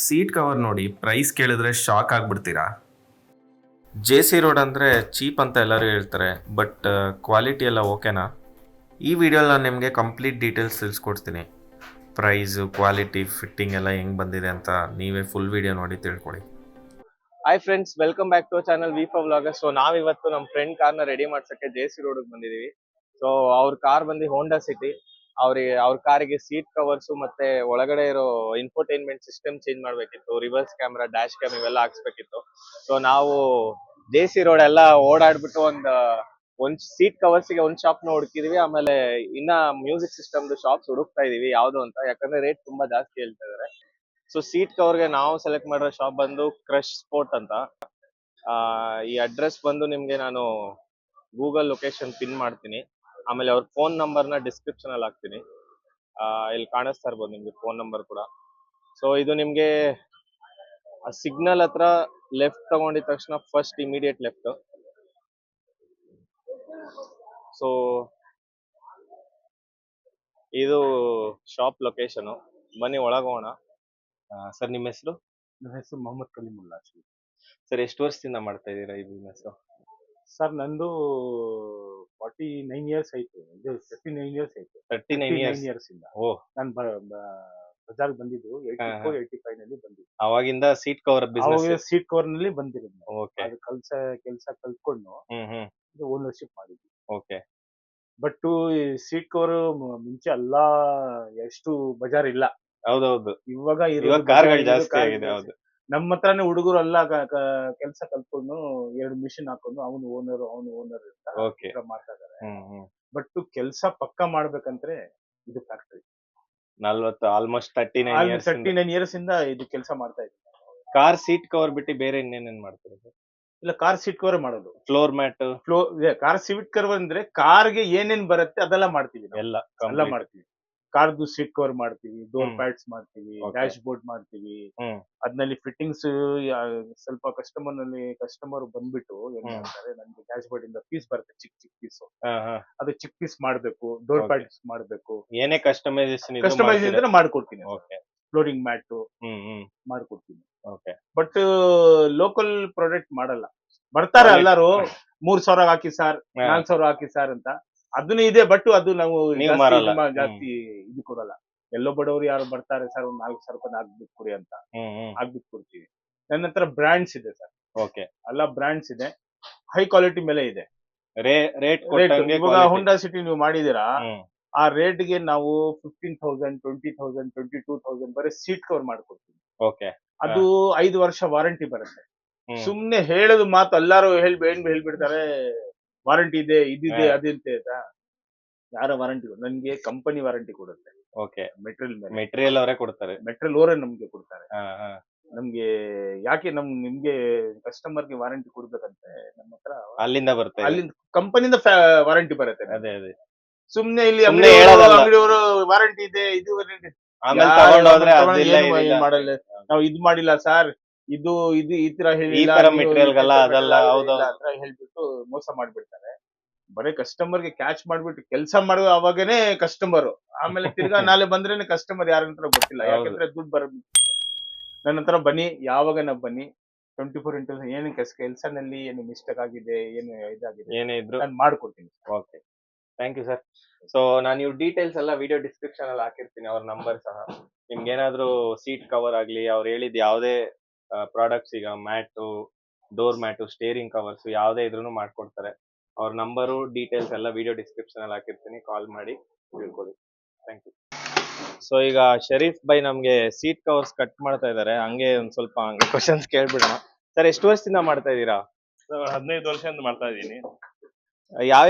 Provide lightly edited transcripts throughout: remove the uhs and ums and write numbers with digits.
Seat cover ನೋಡಿ price ಕೇಳಿದ್ರೆ shock ಆಗ್ಬಿಡ್ತೀರಾ. JC. Road ಅಂದರೆ ಚೀಪ್ ಅಂತ ಎಲ್ಲರೂ ಹೇಳ್ತಾರೆ, ಬಟ್ ಕ್ವಾಲಿಟಿ ಎಲ್ಲ ಓಕೆನಾ? ಈ ವಿಡಿಯೋಲಿ ನಾನು ನಿಮಗೆ ಕಂಪ್ಲೀಟ್ ಡೀಟೇಲ್ಸ್ ತಿಳಿಸ್ಕೊಡ್ತೀನಿ. ಪ್ರೈಸು, ಕ್ವಾಲಿಟಿ, ಫಿಟ್ಟಿಂಗ್ ಎಲ್ಲ ಹೆಂಗೆ ಬಂದಿದೆ ಅಂತ ನೀವೇ ಫುಲ್ ವಿಡಿಯೋ ನೋಡಿ ತಿಳ್ಕೊಳ್ಳಿ. Hi friends, welcome back to channel V for vloggers. So ನಾವಿವತ್ತು ನಮ್ಮ ಫ್ರೆಂಡ್ ಕಾರ್ನ ರೆಡಿ ಮಾಡ್ಸಕ್ಕೆ ಜೆ.ಸಿ. ರೋಡ್ಗೆ ಬಂದಿದೀವಿ. ಸೊ ಅವ್ರ ಕಾರ್ ಬಂದು ಹೋಂಡಾ ಸಿಟಿ. ಅವ್ರ ಕಾರಿಗೆ ಸೀಟ್ ಕವರ್ಸ್ ಮತ್ತೆ ಒಳಗಡೆ ಇರೋ ಇನ್ಫೋಟೈನ್ಮೆಂಟ್ ಸಿಸ್ಟಮ್ ಚೇಂಜ್ ಮಾಡ್ಬೇಕಿತ್ತು, ರಿವರ್ಸ್ ಕ್ಯಾಮ್ರಾ, ಡ್ಯಾಶ್ ಕ್ಯಾಮ್ ಇವೆಲ್ಲ ಹಾಕ್ಸ್ಬೇಕಿತ್ತು. ಸೊ ನಾವು ಜೆ.ಸಿ. ರೋಡ್ ಎಲ್ಲ ಓಡಾಡ್ಬಿಟ್ಟು ಒಂದ್ ಸೀಟ್ ಕವರ್ಸ್ ಗೆ ಒಂದ್ ಶಾಪ್ ನ ಹುಡುಕಿದೀವಿ. ಆಮೇಲೆ ಇನ್ನ ಮ್ಯೂಸಿಕ್ ಸಿಸ್ಟಮ್ ಶಾಪ್ಸ್ ಹುಡುಕ್ತಾ ಇದೀವಿ ಯಾವ್ದು ಅಂತ, ಯಾಕಂದ್ರೆ ರೇಟ್ ತುಂಬಾ ಜಾಸ್ತಿ ಹೇಳ್ತಾ ಇದಾರೆ. ಸೊ ಸೀಟ್ ಕವರ್ಗೆ ನಾವು ಸೆಲೆಕ್ಟ್ ಮಾಡಿರೋ ಶಾಪ್ ಬಂದು ಕ್ರಶ್ ಸ್ಪೋರ್ಟ್ ಅಂತ. ಈ ಅಡ್ರೆಸ್ ಬಂದು ನಿಮ್ಗೆ ನಾನು ಗೂಗಲ್ ಲೊಕೇಶನ್ ಪಿನ್ ಮಾಡ್ತೀನಿ, ಆಮೇಲೆ ಅವ್ರ ಫೋನ್ ನಂಬರ್ನ ಡಿಸ್ಕ್ರಿಪ್ಷನ್ ಅಲ್ಲಿ ಹಾಕ್ತೀನಿ. ಇಲ್ಲಿ ಕಾಣಿಸ್ತಾ ಇರ್ಬೋದು ನಿಮ್ಗೆ ಫೋನ್ ನಂಬರ್ ಕೂಡ. ಸೊ ಇದು ನಿಮ್ಗೆ ಸಿಗ್ನಲ್ ಹತ್ರ ಲೆಫ್ಟ್ ತಗೊಂಡಿದ ತಕ್ಷಣ ಫಸ್ಟ್ ಇಮಿಡಿಯೇಟ್ ಲೆಫ್ಟ್. ಸೊ ಇದು ಶಾಪ್ ಲೊಕೇಶನ್. ಬನ್ನಿ ಒಳಗೋಣ. ಸರ್ ನಿಮ್ಮ ಹೆಸರು? ನನ್ನ ಹೆಸರು ಮೊಹಮ್ಮದ್ ಕಲೀಮುಲ್ಲಾ. ಸರ್ ಎಷ್ಟು ವರ್ಷದಿಂದ ಮಾಡ್ತಾ ಇದ್ದೀರಾ ಈ ಬಿಸ್ನೆಸ್? ಸರ್ ನಂದು 49 ಇಯರ್ಸ್ ಆಯ್ತು. ಇದು 39 ಇಯರ್ಸ್ ಆಯ್ತು. 39 ಇಯರ್ಸ್ ಇಂದ ಓ, ನಾನು ಬಜಾರ್ ಬಂದಿದ್ದು 84-85 ನಲ್ಲಿ ಬಂದಿದ್ದು. ಅವಾಗಿಂದ ಸೀಟ್ ಕವರ್ ಬಿಸ್ನೆಸ್. ಅವಾಗ ಸೀಟ್ ಕವರ್ ನಲ್ಲಿ ಬಂದಿರೋದು. ಓಕೆ. ಅದು ಕೆಲಸ ಕಲ್ತ್ಕೊಂಡು ಇದು ಓನರ್ಶಿಪ್ ಮಾಡಿದ್ವಿ. ಓಕೆ. ಬಟ್ ಸೀಟ್ ಕವರ್ ಮುಂಚೆ ಎಲ್ಲ ಎಷ್ಟು ಬಜಾರ್ ಇಲ್ಲ. ಹೌದೌದು, ಇವಾಗ ಇವಾಗ ಕಾರ್ಗಳು ಜಾಸ್ತಿ ಆಗಿದೆ. ಹೌದು, ನಮ್ಮ ಹತ್ರನೇ ಹುಡುಗರು ಎಲ್ಲ ಕೆಲಸ ಕಲ್ತ್ಕೊಂಡು 2 ಮಿಷಿನ್ ಹಾಕೊಂಡು ಅವನು ಓನರ್ ಓಕೆ, ಮಾಡ್ತಾ ಇದಾರೆ. ಬಟ್ ಕೆಲಸ ಪಕ್ಕ ಮಾಡ್ಬೇಕಂದ್ರೆ ಇದು ಫ್ಯಾಕ್ಟರಿ 40 ಆಲ್ಮೋಸ್ಟ್ 39 ಇಯರ್ಸ್ ಇಂದ ಇದು ಕೆಲಸ ಮಾಡ್ತಾ ಇದ್ದೀನಿ. ಕಾರ್ ಸೀಟ್ ಕವರ್ ಬಿಟ್ಟು ಬೇರೆ ಇನ್ನೇನೇನ್ ಮಾಡ್ತೀರಾ? ಇಲ್ಲ, ಕಾರ್ ಸೀಟ್ ಕವರ್ ಮಾಡೋದು. Floor mat, car seat cover ಅಂದ್ರೆ ಕಾರ್ಗೆ ಏನೇನ್ ಬರುತ್ತೆ ಅದೆಲ್ಲ ಮಾಡ್ತೀವಿ ನಾವು. ಎಲ್ಲ ಮಾಡ್ತೀವಿ. ಕಾರ್ದು ಸೀಟ್ ಕವರ್ ಮಾಡ್ತೀವಿ, ಡೋರ್ ಪ್ಯಾಡ್ಸ್ ಮಾಡ್ತೀವಿ, Okay. ಡ್ಯಾಶ್ ಬೋರ್ಡ್ ಮಾಡ್ತೀವಿ. ಅದ್ನಲ್ಲಿ ಫಿಟ್ಟಿಂಗ್ಸ್ ಸ್ವಲ್ಪ ಕಸ್ಟಮರ್ ಬಂದ್ಬಿಟ್ಟು ಏನ್ ಮಾಡ್ತಾರೆ, ನನ್ಗೆ ಡ್ಯಾಶ್ ಬೋರ್ಡ್ ಇಂದ ಪೀಸ್ ಬರುತ್ತೆ, ಚಿಕ್ಕ ಪೀಸ್. ಅದು ಚಿಕ್ಕ ಪೀಸ್ ಮಾಡ್ಬೇಕು, ಡೋರ್ Okay. ಪ್ಯಾಡ್ಸ್ ಮಾಡ್ಬೇಕು. ಏನೇ ಕಸ್ಟಮೈಸೇಷನ್ ಕಸ್ಟಮೈಸೇಷನ್ ಮಾಡ್ಕೊಡ್ತೀನಿ. ಓಕೆ. ಫ್ಲೋರಿಂಗ್ ಮ್ಯಾಟ್ ಮಾಡ್ಕೊಡ್ತೀನಿ. ಓಕೆ. ಬಟ್ ಲೋಕಲ್ ಪ್ರಾಡಕ್ಟ್ ಮಾಡಲ್ಲ. ಬರ್ತಾರೆ ಎಲ್ಲಾರು 3,000 ಹಾಕಿ ಸರ್, 4,000 ಹಾಕಿ ಸರ್ ಅಂತ. ಅದನ್ನ ಇದೆ, ಬಟ್ ಅದು ನಾವು ನೀವು ಮಾರಲ್ಲ. ಜಾಸ್ತಿ ಇದು ಕೊಡಲ್ಲ. ಎಲ್ಲೋ ಬಡವರು ಯಾರು ಬರ್ತಾರೆ ಸರ್, ಒಂದ್ 4,000 ರೂಪಾಯಿ ಹಾಕ್ಬಿಟ್ಟು ಕೊಡಿ ಅಂತ ಹಾಕ್ಬಿಟ್ಟು ಕೊಡ್ತೀವಿ. ನನ್ನ ಹತ್ರ ಬ್ರಾಂಡ್ಸ್ ಇದೆ ಸರ್. ಓಕೆ. ಎಲ್ಲ ಬ್ರಾಂಡ್ಸ್ ಇದೆ, ಹೈ ಕ್ವಾಲಿಟಿ ಮೇಲೆ ಇದೆ. ರೇಟ್ ಇವಾಗ ಹೋಂಡಾ ಸಿಟಿ ನೀವು ಮಾಡಿದೀರಾ, ಆ ರೇಟ್ ಗೆ ನಾವು 15,000, 20,000, 22,000 ಬರೀ ಸೀಟ್ ಕವರ್ ಮಾಡ್ಕೊಡ್ತೀವಿ. ಓಕೆ. ಅದು 5 ವರ್ಷ ವಾರಂಟಿ ಬರುತ್ತೆ. ಸುಮ್ನೆ ಹೇಳೋದು ಮಾತು ಎಲ್ಲಾರು ಹೇಳ್ಬಿಡ್ತಾರೆ, ವಾರಂಟಿ ಇದೆ, ಇದಿದೆ, ಅದಿದೆ ಅಂತ. ಯಾರ ವಾರಂಟಿ? ನನ್ಗೆ ಕಂಪನಿ ವಾರಂಟಿ ಕೊಡುತ್ತೆ. ಓಕೆ. ಮೆಟೀರಿಯಲ್ ಮೆಟೀರಿಯಲ್ ಅವರೇ ಕೊಡ್ತಾರೆ. ಮೆಟೀರಿಯಲ್ ಅವರೇ ನಮ್ಗೆ ಕೊಡ್ತಾರೆ. ನಮ್ಗೆ ಯಾಕೆ ನಿಮ್ಗೆ ಕಸ್ಟಮರ್ಗೆ ವಾರಂಟಿ ಕೊಡ್ಬೇಕಂತೆ, ನಮ್ಮ ಹತ್ರ ಅಲ್ಲಿಂದ ಬರುತ್ತೆ. ಅಲ್ಲಿಂದ ಕಂಪನಿಯಿಂದ ವಾರಂಟಿ ಬರುತ್ತೆ. ಅದೇ ಸುಮ್ನೆ ಇಲ್ಲಿ ಸುಮ್ನೆ ಹೇಳೋದಲ್ಲ. ಅಂಗಡಿಯವರು ವಾರಂಟಿ ಇದೆ, ಇದು ವಾರಂಟಿ ಆಮೇಲೆ ತಗೊಂಡೋದ್ರೆ ಅದಿಲ್ಲ, ಇದಿಲ್ಲ. ಮಾಡಲ್ಲ. ನಾವು ಇದು ಮಾಡಿಲ್ಲ ಸರ್, ಇದು ಈ ತರ ಈ ತರ ಮೆಟೀರಿಯಲ್ಗೆಲ್ಲ ಅದೆಲ್ಲ. ಹೌದು, ಅಂತ ಹೇಳ್ಬಿಟ್ಟು ಮೋಸ ಮಾಡ್ಬಿಡ್ತಾರೆ. ಬರೀ ಕಸ್ಟಮರ್ಗೆ ಕ್ಯಾಚ್ ಮಾಡ್ಬಿಟ್ಟು ಕೆಲಸ ಮಾಡುವ ಅವಾಗನೇ ಕಸ್ಟಮರ್, ಆಮೇಲೆ ತಿರ್ಗಾ ನಾಳೆ ಬಂದ್ರೇನೆ ಕಸ್ಟಮರ್ ಯಾರಂತ ಗೊತ್ತಿಲ್ಲ. ಯಾಕಂದ್ರೆ ದುಡ್ಡು ನನ್ನ ಹತ್ರ ಬನ್ನಿ, ಯಾವಾಗ ನಾವು ಬನ್ನಿ, 24x ಏನು ಕೆಲಸನಲ್ಲಿ ಏನು ಮಿಸ್ಟೇಕ್ ಆಗಿದೆ, ಏನು ಇದಾಗಿದೆ, ಏನೇ ಇದ್ರು ನಾನು ಮಾಡ್ಕೊಡ್ತೀನಿ. Okay, thank you sir. So ನಾನು ಇವ್ ಡೀಟೇಲ್ಸ್ ಎಲ್ಲ ವಿಡಿಯೋ ಡಿಸ್ಕ್ರಿಪ್ಷನ್ ಅಲ್ಲಿ ಹಾಕಿರ್ತೀನಿ, ಅವ್ರ ನಂಬರ್ ಸಹ. ನಿಮ್ಗೆ ಏನಾದ್ರು ಸೀಟ್ ಕವರ್ ಆಗ್ಲಿ, ಅವ್ರು ಹೇಳಿದ ಯಾವುದೇ ಪ್ರಾಡಕ್ಟ್ಸ್, ಈಗ mat, door mat, steering covers ಯಾವುದೇ ಇದ್ರೂ ಮಾಡ್ಕೊಡ್ತಾರೆ. ಅವ್ರ ನಂಬರು, ಡೀಟೇಲ್ಸ್ ಎಲ್ಲ ವಿಡಿಯೋ ಡಿಸ್ಕ್ರಿಪ್ಷನ್ ಅಲ್ಲಿ ಹಾಕಿರ್ತೀನಿ, ಕಾಲ್ ಮಾಡಿ ತಿಳ್ಕೊಳ್ಳಿ. Thank you. ಸೊ ಈಗ ಶರೀಫ್ ಬೈ ನಮ್ಗೆ ಸೀಟ್ ಕವರ್ಸ್ ಕಟ್ ಮಾಡ್ತಾ ಇದಾರೆ, ಹಂಗೆ ಒಂದ್ ಸ್ವಲ್ಪ ಕ್ವಶನ್ಸ್ ಕೇಳ್ಬಿಡೋಣ. ಸರ್ ಎಷ್ಟು ವರ್ಷದಿಂದ ಮಾಡ್ತಾ ಇದ್ದೀರಾ? 15 ವರ್ಷದಿಂದ ಮಾಡ್ತಾ ಇದ್ದೀನಿ. ಯಾವ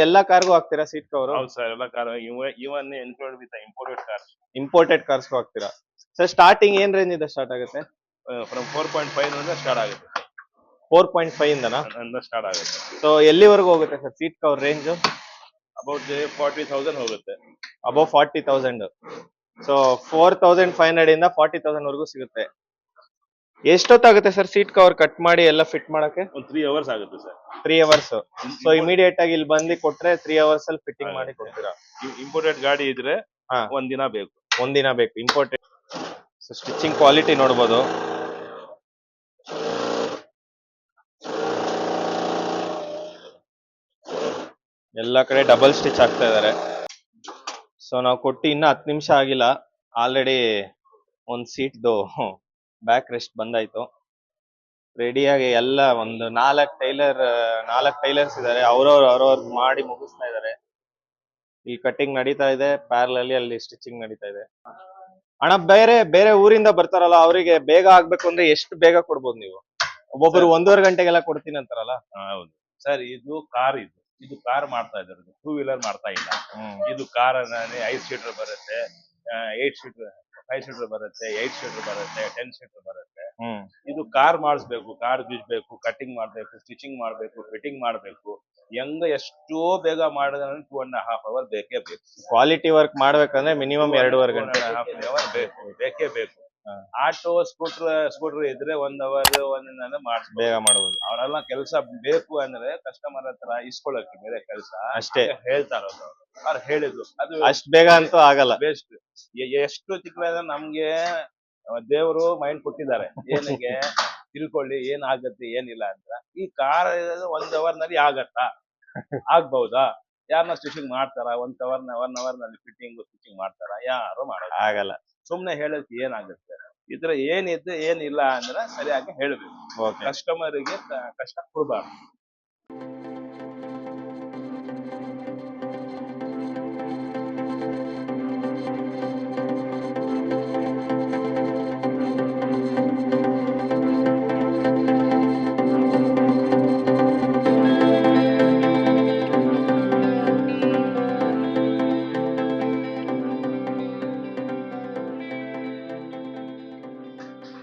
ಎಲ್ಲಾ ಕಾರ್ಗೂ ಹಾಕ್ತೀರಾ ಸೀಟ್ ಕವರ್? ಹೌದು ಸರ್, ಎಲ್ಲ car even include with imported car. Imported ಕಾರ್ಸ್ಗೂ ಹಾಕ್ತೀರಾ? ಸರ್ ಸ್ಟಾರ್ಟಿಂಗ್ ಏನ್ ರೇಂಜ್ ಇಂದ ಸ್ಟಾರ್ಟ್ ಆಗುತ್ತೆ? ಫ್ರಮ್ 4.5 ಇಂದ ಸ್ಟಾರ್ಟ್ ಆಗುತ್ತೆ. 4.5 ಇಂದನಾ ಸ್ಟಾರ್ಟ್ ಆಗುತ್ತೆ. ಸೊ ಎಲ್ಲಿವರೆಗೂ ಹೋಗುತ್ತೆ sir seat cover range? About 40,000 ಹೋಗುತ್ತೆ. ಅಬೌವ್ 40,000. ಸೊ 4,500 ಇಂದ 40,000 ವರೆಗೂ ಸಿಗುತ್ತೆ. ಎಷ್ಟೊತ್ತಾಗುತ್ತೆ ಸರ್ ಸೀಟ್ ಕವರ್ ಕಟ್ ಮಾಡಿ ಎಲ್ಲ ಫಿಟ್ ಮಾಡಕ್ಕೆ? ಒಂದು 3 ಅವರ್ಸ್ ಆಗುತ್ತೆ ಸರ್. 3 ಅವರ್ಸ್. ಸೊ ಇಮಿಡಿಯೇಟ್ ಆಗಿ ಇಲ್ಲಿ ಬಂದು ಕೊಟ್ರೆ 3 ಅವರ್ಸ್ ಅಲ್ಲಿ ಫಿಟ್ಟಿಂಗ್ ಮಾಡಿ ಕೊಡ್ತೀರಾ? ಇಂಪೋರ್ಟೆಡ್ ಗಾಡಿ ಇದ್ರೆ ಹಾ, ಒಂದಿನ ಬೇಕು. ಒಂದಿನ ಬೇಕು. ಇಂಪೋರ್ಟೆಡ್ ಸೊ ಸ್ಟಿಚಿಂಗ್ ಕ್ವಾಲಿಟಿ ನೋಡ್ಬೋದು. ಎಲ್ಲ ಕಡೆ ಡಬಲ್ ಸ್ಟಿಚ್ ಆಗ್ತಾ ಇದಾರೆ. ಸೊ ನಾವು ಕೊಟ್ಟು ಇನ್ನ 10 ನಿಮಿಷ ಆಗಿಲ್ಲ, ಆಲ್ರೆಡಿ ಒಂದ್ ಸೀಟ್ದು ಬ್ಯಾಕ್ ರೆಸ್ಟ್ ಬಂದಾಯ್ತು. ರೆಡಿಯಾಗಿ ಎಲ್ಲ ಒಂದು 4 ಟೈಲರ್ಸ್ ಇದಾರೆ, ಅವ್ರವ್ರ ಮಾಡಿ ಮುಗಿಸ್ತಾ ಇದಾರೆ. ಈ ಕಟಿಂಗ್ ನಡೀತಾ ಇದೆ, ಪ್ಯಾರಲಲ್ಲಿ ಅಲ್ಲಿ ಸ್ಟಿಚಿಂಗ್ ನಡೀತಾ ಇದೆ. ಅಣ್ಣ, ಬೇರೆ ಬೇರೆ ಊರಿಂದ ಬರ್ತಾರಲ್ಲ, ಅವರಿಗೆ ಬೇಗ ಆಗ್ಬೇಕು ಅಂದ್ರೆ ಎಷ್ಟು ಬೇಗ ಕೊಡ್ಬೋದು ನೀವು? ಒಬ್ಬೊಬ್ರು 1.5 ಗಂಟೆಗೆಲ್ಲ ಕೊಡ್ತೀನಿ ಅಂತಾರಲ್ಲ. ಹೌದು ಸರ್, ಇದು ಕಾರ್ ಮಾಡ್ತಾ ಇದ್ದಾರೆ, 2 ವೀಲರ್ ಮಾಡ್ತಾ ಇಲ್ಲ. ಇದು ಕಾರ್ 5 ಸೀಟರ್ ಬರುತ್ತೆ, 8 ಸೀಟರ್, 5 ಸೀಟರ್ ಬರುತ್ತೆ, 8 ಸೀಟರ್ ಬರುತ್ತೆ, 10 ಸೀಟರ್ ಬರುತ್ತೆ. ಇದು ಕಾರ್ ಮಾಡಿಸ್ಬೇಕು, ಕಾರ್ ಬಿಚ್ಚಬೇಕು, ಕಟಿಂಗ್ ಮಾಡ್ಬೇಕು, ಸ್ಟಿಚಿಂಗ್ ಮಾಡ್ಬೇಕು, ಫಿಟ್ಟಿಂಗ್ ಮಾಡ್ಬೇಕು. ಎಷ್ಟೋ ಬೇಗ ಮಾಡಿದ್ರೆ 2.5 hour ಬೇಕೇ ಬೇಕು. ಕ್ವಾಲಿಟಿ ವರ್ಕ್ ಮಾಡ್ಬೇಕಂದ್ರೆ ಮಿನಿಮಮ್ 2.5 ಗಂಟೆ 2.5 hour ಬೇಕೇ ಬೇಕು. ಆಟೋ ಸ್ಕೂಟರ್ ಇದ್ರೆ 1 hour ಬೇಗ ಮಾಡ್ಬೋದು. ಅವರೆಲ್ಲ ಕೆಲಸ ಬೇಕು ಅಂದ್ರೆ ಕಸ್ಟಮರ್ ಹತ್ರ ಇಸ್ಕೊಳ್ಳಕ್ಕೆ ಬೇರೆ ಕೆಲಸ ಅಷ್ಟೇ ಹೇಳ್ತಾ ಇರೋದು. ಅವ್ರು ಹೇಳಿದ್ರು ಅದು ಅಷ್ಟ್ ಬೇಗ ಅಂತೂ ಆಗಲ್ಲ. ಬೆಸ್ಟ್. ಎಷ್ಟು ಚಿಕ್ಕದಾದ್ರೆ ನಮ್ಗೆ ದೇವರು ಮೈಂಡ್ ಕೊಟ್ಟಿದ್ದಾರೆ, ಏನಿಗೆ ತಿಳ್ಕೊಳ್ಳಿ ಏನಾಗತ್ತೆ ಏನಿಲ್ಲ ಅಂತ. ಈ ಕಾರ್ 1 hour ನಲ್ಲಿ ಆಗತ್ತಾ? ಆಗ್ಬಹುದಾ? ಯಾರನ್ನ ಸ್ಟಿಚಿಂಗ್ ಮಾಡ್ತಾರ? 1 hour ನಲ್ಲಿ ಫಿಟ್ಟಿಂಗ್ ಸ್ಟಿಚಿಂಗ್ ಮಾಡ್ತಾರ? ಯಾರು ಮಾಡೋದು ಆಗಲ್ಲ. ಸುಮ್ನೆ ಹೇಳಕ್ಕೆ ಏನಾಗುತ್ತೆ? ಇದ್ರ ಏನಿದೆ ಏನಿಲ್ಲ ಅಂದ್ರೆ ಸರಿಯಾಗಿ ಹೇಳ್ಬೇಕು. ಕಸ್ಟಮರಿಗೆ ಕಷ್ಟ ಕೊಡಬಾರ್ದು.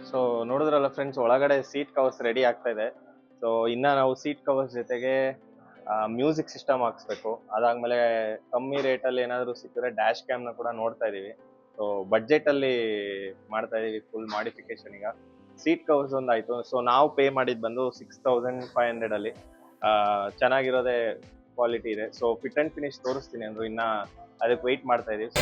ಸೊ ನೋಡಿದ್ರಲ್ಲ ಫ್ರೆಂಡ್ಸ್, ಒಳಗಡೆ ಸೀಟ್ ಕವರ್ಸ್ ರೆಡಿ ಆಗ್ತಾ ಇದೆ. ಸೊ ಇನ್ನ ನಾವು ಸೀಟ್ ಕವರ್ಸ್ ಜೊತೆಗೆ ಮ್ಯೂಸಿಕ್ ಸಿಸ್ಟಮ್ ಹಾಕ್ಸ್ಬೇಕು. ಅದಾದ್ಮೇಲೆ ಕಮ್ಮಿ ರೇಟಲ್ಲಿ ಏನಾದ್ರು ಸಿಕ್ಕಿದ್ರೆ ಡ್ಯಾಶ್ ಕ್ಯಾಮ್ನ ಕೂಡ ನೋಡ್ತಾ ಇದೀವಿ. ಸೊ ಬಡ್ಜೆಟ್ ಅಲ್ಲಿ ಮಾಡ್ತಾ ಇದೀವಿ, ಫುಲ್ ಮಾಡಿಫಿಕೇಶನ್. ಈಗ ಸೀಟ್ ಕವರ್ಸ್ ಒಂದಾಯ್ತು. ಸೊ ನಾವು ಪೇ ಮಾಡಿದ್ ಬಂದು 6500 ಅಲ್ಲಿ. ಚೆನ್ನಾಗಿರೋದೇ ಕ್ವಾಲಿಟಿ ಇದೆ. ಸೊ ಫಿಟ್ ಅಂಡ್ ಫಿನಿಶ್ ತೋರಿಸ್ತೀನಿ ಅಂದ್ರು, ಇನ್ನ ಅದಕ್ಕೆ ವೆಯ್ಟ್ ಮಾಡ್ತಾ ಇದೀವಿ.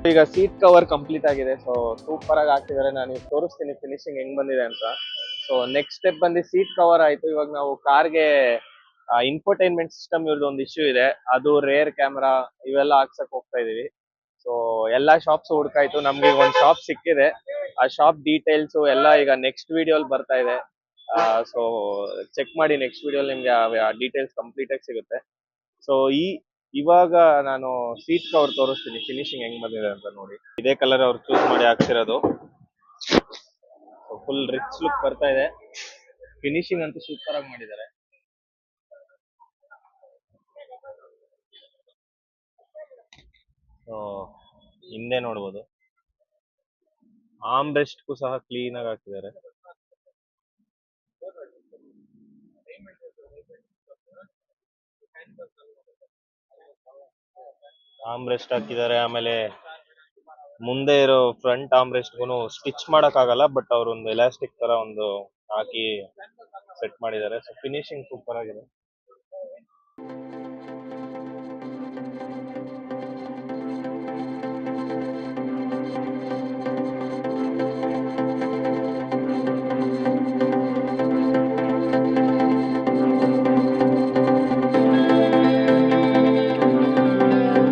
ಈಗ ಸೀಟ್ ಕವರ್ ಕಂಪ್ಲೀಟ್ ಆಗಿದೆ. ಸೊ ಸೂಪರ್ ಆಗಿ ಹಾಕಿದ್ದಾರೆ. ನಾನು ಈಗ ತೋರಿಸ್ತೀನಿ ಫಿನಿಶಿಂಗ್ ಹೆಂಗ್ ಬಂದಿದೆ ಅಂತ. ಸೊ ನೆಕ್ಸ್ಟ್ ಸ್ಟೆಪ್ ಬಂದು ಸೀಟ್ ಕವರ್ ಆಯ್ತು. ಇವಾಗ ನಾವು ಕಾರ್ಗೆ ಇನ್ಫೋಟೈನ್ಮೆಂಟ್ ಸಿಸ್ಟಮ್ ಇವ್ರದ್ದು ಒಂದು ಇಶ್ಯೂ ಇದೆ, ಅದು ರೇರ್ ಕ್ಯಾಮ್ರಾ ಇವೆಲ್ಲ ಹಾಕ್ಸಕ್ ಹೋಗ್ತಾ ಇದೀವಿ. ಸೊ ಎಲ್ಲಾ ಶಾಪ್ಸ್ ಹುಡ್ಕಾಯ್ತು, ನಮ್ಗೆ ಒಂದು ಶಾಪ್ ಸಿಕ್ಕಿದೆ. ಆ ಶಾಪ್ ಡೀಟೇಲ್ಸ್ ಎಲ್ಲ ಈಗ ನೆಕ್ಸ್ಟ್ ವಿಡಿಯೋಲ್ ಬರ್ತಾ ಇದೆ. ಸೊ ಚೆಕ್ ಮಾಡಿ, ನೆಕ್ಸ್ಟ್ ವಿಡಿಯೋಲ್ ನಿಮ್ಗೆ ಆ ಡೀಟೇಲ್ಸ್ ಕಂಪ್ಲೀಟ್ ಆಗಿ ಸಿಗುತ್ತೆ. ಸೊ ಇವಾಗ ನಾನು ಸೀಟ್ ಕವರ್ ತೋರಿಸ್ತೀನಿ ಫಿನಿಶಿಂಗ್ ಹೆಂಗ್ ಬಂದಿದೆ ಅಂತ ನೋಡಿ. ಇದೇ ಕಲರ್ ಅವ್ರು ಚೂಸ್ ಮಾಡಿ ಹಾಕ್ಸಿರೋದು. ಫುಲ್ ರಿಚ್ ಲುಕ್ ಬರ್ತಾ ಇದೆ. ಫಿನಿಶಿಂಗ್ ಅಂತೂ ಸೂಪರ್ ಆಗಿ ಮಾಡಿದ್ದಾರೆ. ಸೊ ಹಿಂದೆ ನೋಡ್ಬೋದು, ಆರ್ಮ್ ರೆಸ್ಟ್ಗೂ ಸಹ ಕ್ಲೀನ್ ಆಗಿ ಹಾಕಿದ್ದಾರೆ. ಆರ್ಮ್ ರೆಸ್ಟ್ ಹಾಕಿದ್ದಾರೆ. ಆಮೇಲೆ ಮುಂದೆ ಇರೋ ಫ್ರಂಟ್ ಆರ್ಮ್ ರೆಸ್ಟ್ಗೂ ಸ್ಟಿಚ್ ಮಾಡಕ್ ಆಗಲ್ಲ, ಬಟ್ ಅವ್ರು ಒಂದು ಎಲಾಸ್ಟಿಕ್ ತರ ಒಂದು ಹಾಕಿ ಸೆಟ್ ಮಾಡಿದ್ದಾರೆ. ಸೊ ಫಿನಿಶಿಂಗ್ ಸೂಪರ್ ಆಗಿದೆ.